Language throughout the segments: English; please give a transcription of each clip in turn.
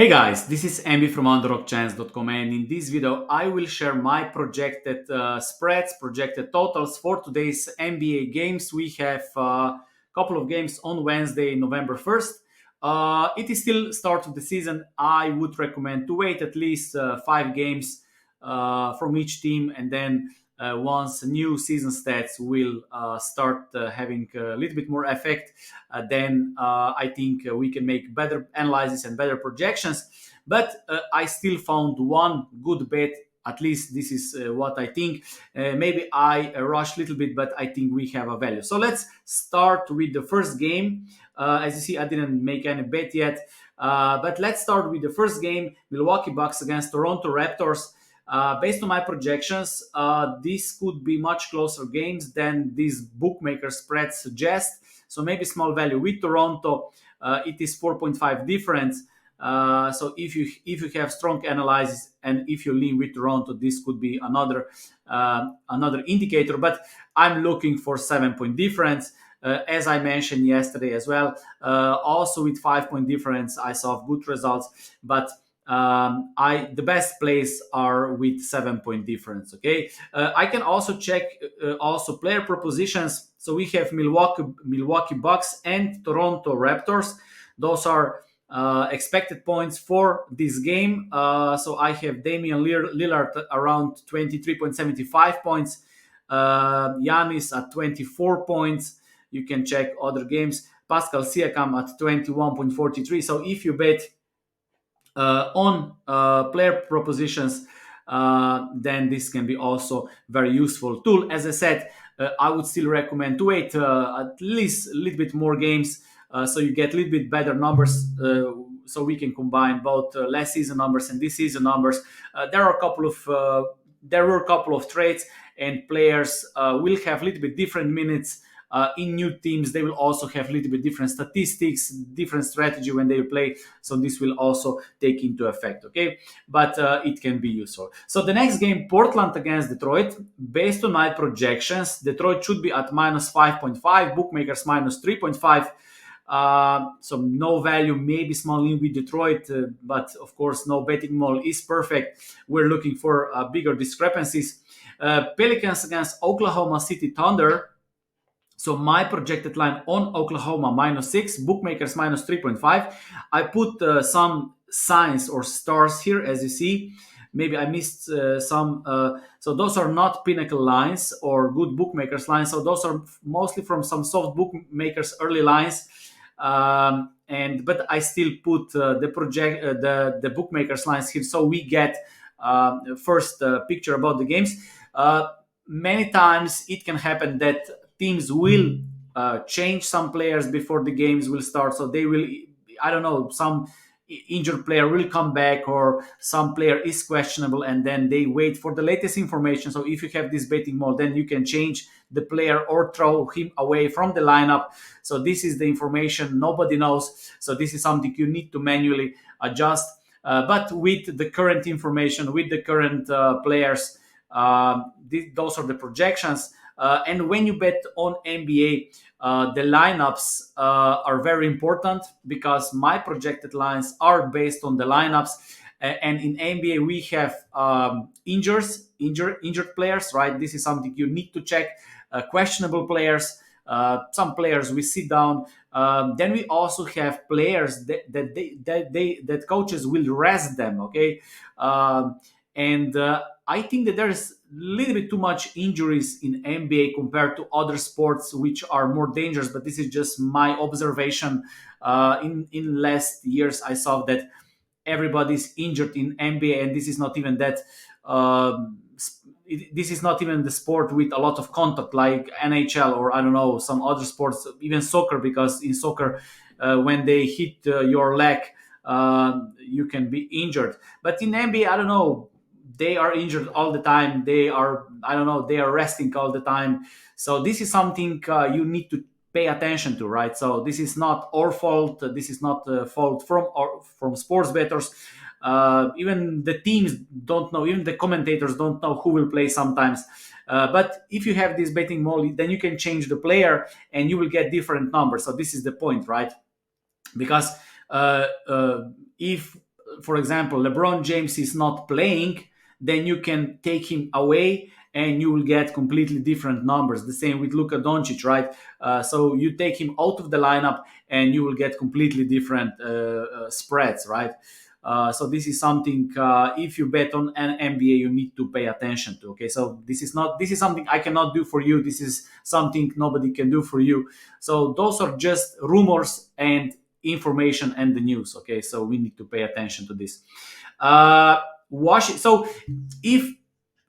Hey guys, this is Andy from underdogchance.com, and in this video I will share my projected spreads, projected totals for today's NBA games. We have a couple of games on Wednesday, November 1st. It is still start of the season. I would recommend to wait at least 5 games from each team, and then once new season stats will start having a little bit more effect, then I think we can make better analysis and better projections. But I still found one good bet. At least this is what I think. Maybe I rushed a little bit, but I think we have a value. So let's start with the first game. As you see, I didn't make any bet yet. But let's start with the first game: Milwaukee Bucks against Toronto Raptors. Based on my projections, this could be much closer games than these bookmaker spreads suggest. So maybe small value with Toronto. It is 4.5 difference. So if you have strong analysis and if you lean with Toronto, this could be another indicator. But I'm looking for 7 point difference. As I mentioned yesterday as well, also with 5 point difference, I saw good results. But I the best plays are with 7 point difference. Okay, I can also check also player propositions. So we have Milwaukee Bucks and Toronto Raptors. Those are expected points for this game. So I have Damian Lillard around 23.75 points, Giannis at 24 points. You can check other games. Pascal Siakam at 21.43. So if you bet on player propositions, then this can be also very useful tool. As I said, I would still recommend to wait at least a little bit more games, so you get a little bit better numbers. So we can combine both last season numbers and this season numbers. There were a couple of trades, and players will have a little bit different minutes. In new teams, they will also have a little bit different statistics, different strategy when they play. So this will also take into effect, okay? But it can be useful. So the next game, Portland against Detroit. Based on my projections, Detroit should be at minus 5.5, bookmakers minus 3.5. So no value, maybe small in with Detroit, but of course no betting model is perfect. We're looking for bigger discrepancies. Pelicans against Oklahoma City Thunder. So my projected line on Oklahoma -6, bookmakers -3.5. I put some signs or stars here, as you see. Maybe I missed some. So those are not pinnacle lines or good bookmakers lines. So those are mostly from some soft bookmakers early lines. But I still put the bookmakers lines here, so we get first picture about the games. Many times it can happen that teams will change some players before the games will start. So they will, I don't know, some injured player will come back or some player is questionable, and then they wait for the latest information. So if you have this betting mode, then you can change the player or throw him away from the lineup. So this is the information nobody knows. So this is something you need to manually adjust. But with the current information, with the current players, those are the projections. And when you bet on NBA, the lineups are very important because my projected lines are based on the lineups. And in NBA, we have injured players, right? This is something you need to check. Questionable players, some players we sit down. Then we also have players that coaches will rest them. Okay, and I think that there is a little bit too much injuries in NBA compared to other sports which are more dangerous. But this is just my observation. In last years, I saw that everybody's injured in NBA, and this is not even that. This is not even the sport with a lot of contact like NHL or I don't know some other sports, even soccer. Because in soccer, when they hit your leg, you can be injured. But in NBA, I don't know, they are injured all the time. They are, I don't know, they are resting all the time. So this is something you need to pay attention to, right? So this is not our fault. This is not a fault from sports bettors. Even the teams don't know. Even the commentators don't know who will play sometimes. But if you have this betting model, then you can change the player and you will get different numbers. So this is the point, right? Because if for example, LeBron James is not playing, then you can take him away and you will get completely different numbers. The same with Luka Doncic, right? So you take him out of the lineup and you will get completely different spreads, right? So this is something, if you bet on an NBA, you need to pay attention to. Okay, so this is something I cannot do for you. This is something nobody can do for you. So those are just rumors and information and the news. Okay, so we need to pay attention to this. So if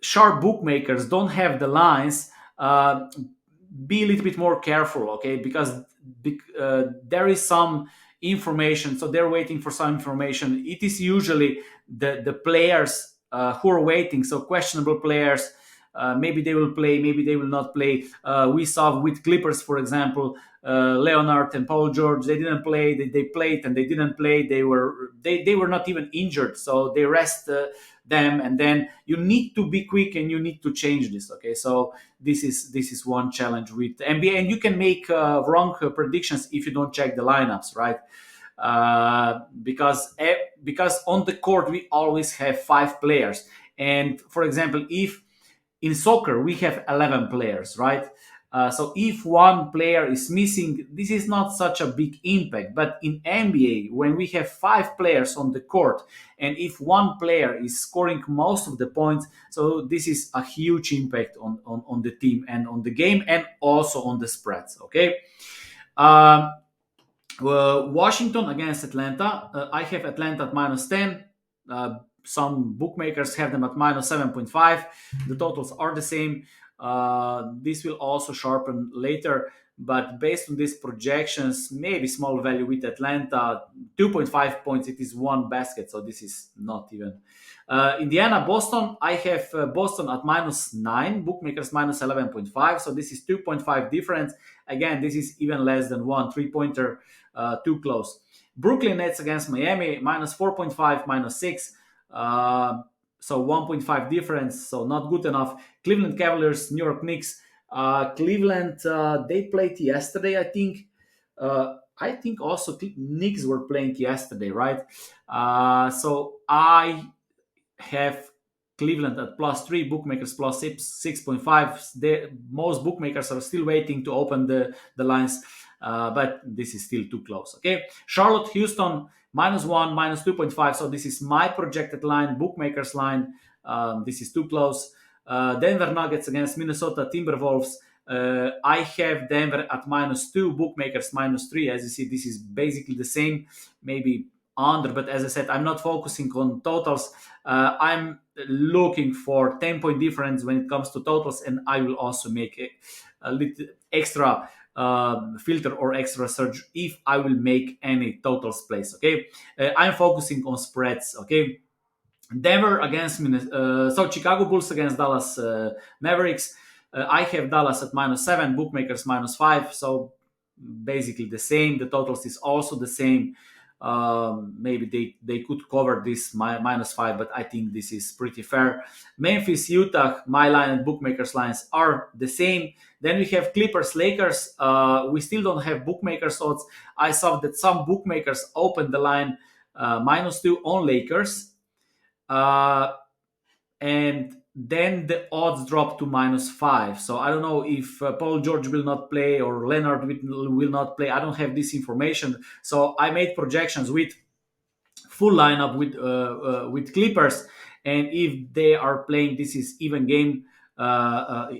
sharp bookmakers don't have the lines, be a little bit more careful, okay? Because there is some information, so they're waiting for some information. It is usually the players who are waiting, so questionable players. Maybe they will play, maybe they will not play. We saw with Clippers, for example, Leonard and Paul George. They didn't play. They played and they didn't play. They were not even injured, so they rest them. And then you need to be quick and you need to change this. Okay, so this is one challenge with NBA, and you can make wrong predictions if you don't check the lineups, right? Because on the court we always have 5 players, and for example, if in soccer we have 11 players, right? So if one player is missing, this is not such a big impact. But in NBA, when we have 5 players on the court, and if one player is scoring most of the points, so this is a huge impact on the team and on the game and also on the spreads. Okay. Um, Washington against Atlanta. I have Atlanta at -10. Some bookmakers have them at -7.5. The totals are the same. This will also sharpen later, but based on these projections, maybe small value with Atlanta, 2.5 points. It is one basket, so this is not even. Indiana, Boston. I have Boston at -9. Bookmakers -11.5. So this is 2.5 difference. Again, this is even less than one 3-pointer, too close. Brooklyn Nets against Miami -4.5, -6. So 1.5 difference, so not good enough. Cleveland Cavaliers, New York Knicks. Cleveland, they played yesterday, I think. I think also Knicks were playing yesterday, right? So I have Cleveland at +3, bookmakers +6.5. Most bookmakers are still waiting to open the lines, but this is still too close. Okay, Charlotte, Houston, -1, -2.5. So this is my projected line, bookmakers line. This is too close. Denver Nuggets against Minnesota Timberwolves. I have Denver at -2, bookmakers -3. As you see, this is basically the same, maybe under, but as I said, I'm not focusing on totals. I'm looking for 10-point difference when it comes to totals, and I will also make a little extra filter or extra search if I will make any totals plays. Okay, I'm focusing on spreads. Okay, Denver against so Chicago Bulls against Dallas Mavericks. I have Dallas at -7, bookmakers -5. So basically the same. The totals is also the same. Maybe they could cover this -5, but I think this is pretty fair. Memphis, Utah, my line and bookmakers lines are the same. Then we have Clippers, Lakers. We still don't have bookmakers odds. I saw that some bookmakers opened the line -2 on Lakers, and then the odds drop to -5. So I don't know if Paul George will not play or Leonard will not play. I don't have this information. So I made projections with full lineup with Clippers, and if they are playing, this is even game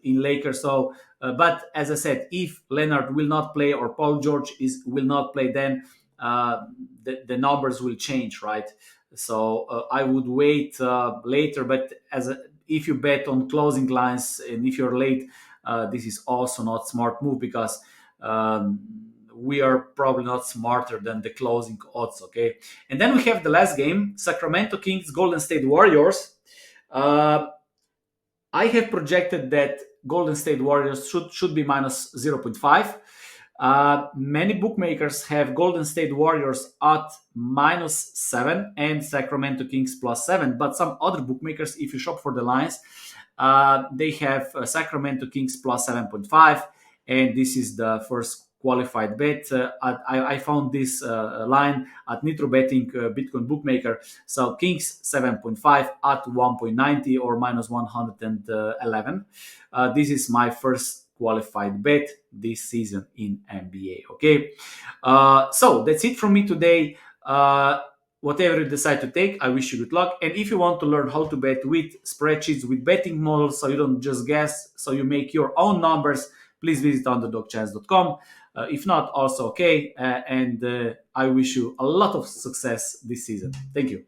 in Lakers. So, but as I said, if Leonard will not play or Paul George will not play, then the numbers will change, right? So I would wait later. But if you bet on closing lines and if you're late, this is also not smart move because we are probably not smarter than the closing odds. Okay, and then we have the last game: Sacramento Kings, Golden State Warriors. I have projected that Golden State Warriors should be -0.5. Many bookmakers have Golden State Warriors at -7 and Sacramento Kings +7. But some other bookmakers, if you shop for the lines, they have Sacramento Kings +7.5, and this is the first qualified bet. I found this line at Nitro Betting Bitcoin Bookmaker. So Kings 7.5 at 1.90 or minus 111. This is my first qualified bet this season in NBA. Okay, so that's it from me today. Whatever you decide to take, I wish you good luck. And if you want to learn how to bet with spreadsheets, with betting models, so you don't just guess, so you make your own numbers, please visit underdogchance.com. If not, also okay. And I wish you a lot of success this season. Thank you.